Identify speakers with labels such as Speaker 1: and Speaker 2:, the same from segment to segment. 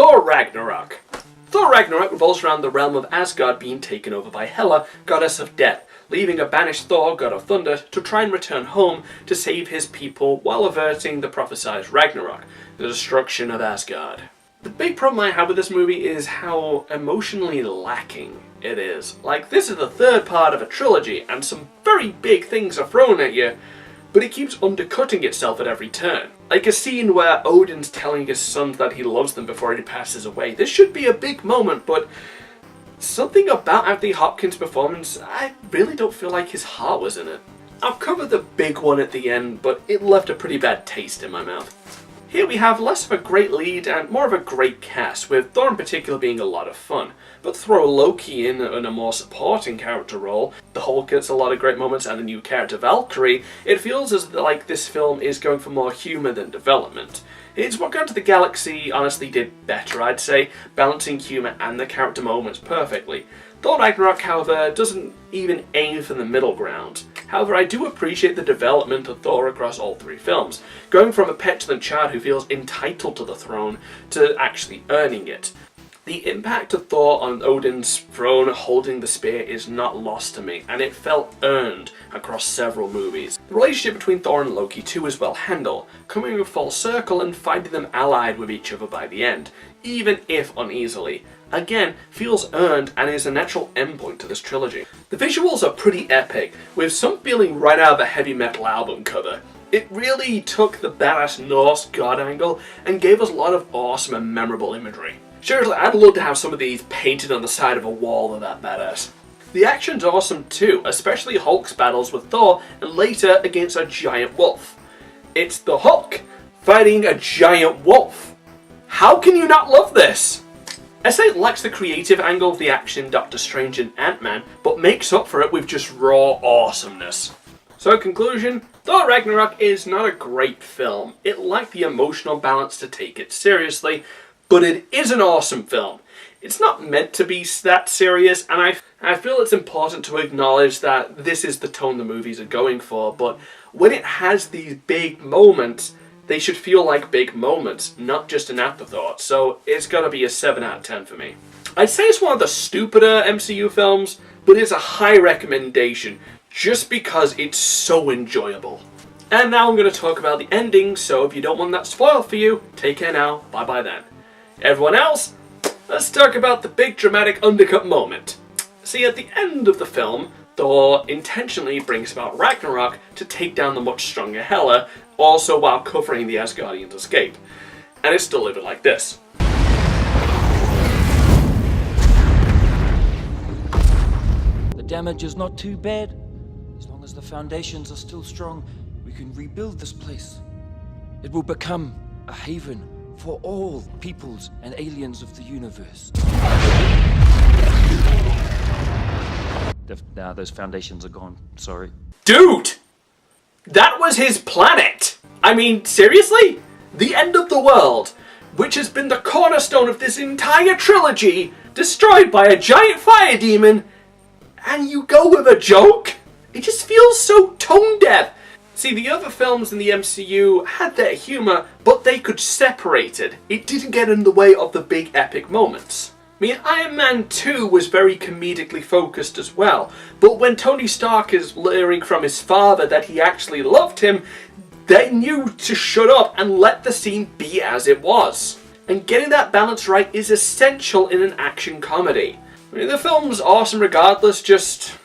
Speaker 1: Thor Ragnorok. Thor Ragnorok revolves around the realm of Asgard being taken over by Hela, goddess of death, leaving a banished Thor, god of thunder, to try and return home to save his people while averting the prophesied Ragnarok, the destruction of Asgard. The big problem I have with this movie is how emotionally lacking it is. Like, this is the third part of a trilogy, and some very big things are thrown at you, but it keeps undercutting itself at every turn. Like a scene where Odin's telling his sons that he loves them before he passes away. This should be a big moment, but something about Anthony Hopkins' performance, I really don't feel like his heart was in it. I'll cover the big one at the end, but it left a pretty bad taste in my mouth. Here we have less of a great lead and more of a great cast, with Thor in particular being a lot of fun. But throw Loki in a more supporting character role, the Hulk gets a lot of great moments, and the new character Valkyrie, it feels as like this film is going for more humour than development. It's what Guardians of the Galaxy honestly did better, I'd say, balancing humour and the character moments perfectly. Thor Ragnarok, however, doesn't even aim for the middle ground. However, I do appreciate the development of Thor across all three films, going from a petulant child who feels entitled to the throne to actually earning it. The impact of Thor on Odin's throne holding the spear is not lost to me, and it felt earned across several movies. The relationship between Thor and Loki too is well handled, coming full circle and finding them allied with each other by the end, even if uneasily. Again, feels earned and is a natural endpoint to this trilogy. The visuals are pretty epic, with some feeling right out of a heavy metal album cover. It really took the badass Norse god angle and gave us a lot of awesome and memorable imagery. Seriously, I'd love to have some of these painted on the side of a wall that are that badass. The action's awesome too, especially Hulk's battles with Thor and later against a giant wolf. It's the Hulk fighting a giant wolf. How can you not love this? I say it lacks the creative angle of the action Doctor Strange and Ant-Man, but makes up for it with just raw awesomeness. So in conclusion, Thor Ragnarok is not a great film. It lacked the emotional balance to take it seriously, but it is an awesome film. It's not meant to be that serious, and I feel it's important to acknowledge that this is the tone the movies are going for, but when it has these big moments, they should feel like big moments, not just an afterthought, so it's gotta be a 7 out of 10 for me. I'd say it's one of the stupider MCU films, but it's a high recommendation, just because it's so enjoyable. And now I'm going to talk about the ending, so if you don't want that spoiled for you, take care now, bye bye then. Everyone else, let's talk about the big dramatic undercut moment. See, at the end of the film, Thor intentionally brings about Ragnarok to take down the much stronger Hela, also while covering the Asgardians' escape. And it's delivered like this.
Speaker 2: The damage is not too bad. As long as the foundations are still strong, we can rebuild this place. It will become a haven for all peoples and aliens of the universe. Now those foundations are gone, sorry.
Speaker 1: Dude! That was his planet! I mean, seriously? The end of the world, which has been the cornerstone of this entire trilogy, destroyed by a giant fire demon, and you go with a joke? It just feels so tone-deaf. See, the other films in the MCU had their humour, but they could separate it. It didn't get in the way of the big epic moments. I mean, Iron Man 2 was very comedically focused as well, but when Tony Stark is learning from his father that he actually loved him, they knew to shut up and let the scene be as it was. And getting that balance right is essential in an action comedy. I mean, the film's awesome regardless, just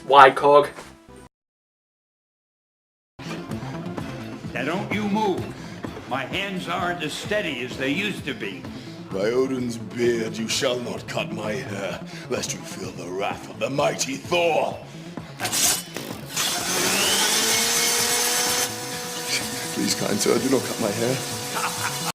Speaker 1: why, Cog?
Speaker 3: Now don't you move. My hands aren't as steady as they used to be.
Speaker 4: By Odin's beard, you shall not cut my hair, lest you feel the wrath of the mighty Thor. Please, kind sir, do not cut my hair.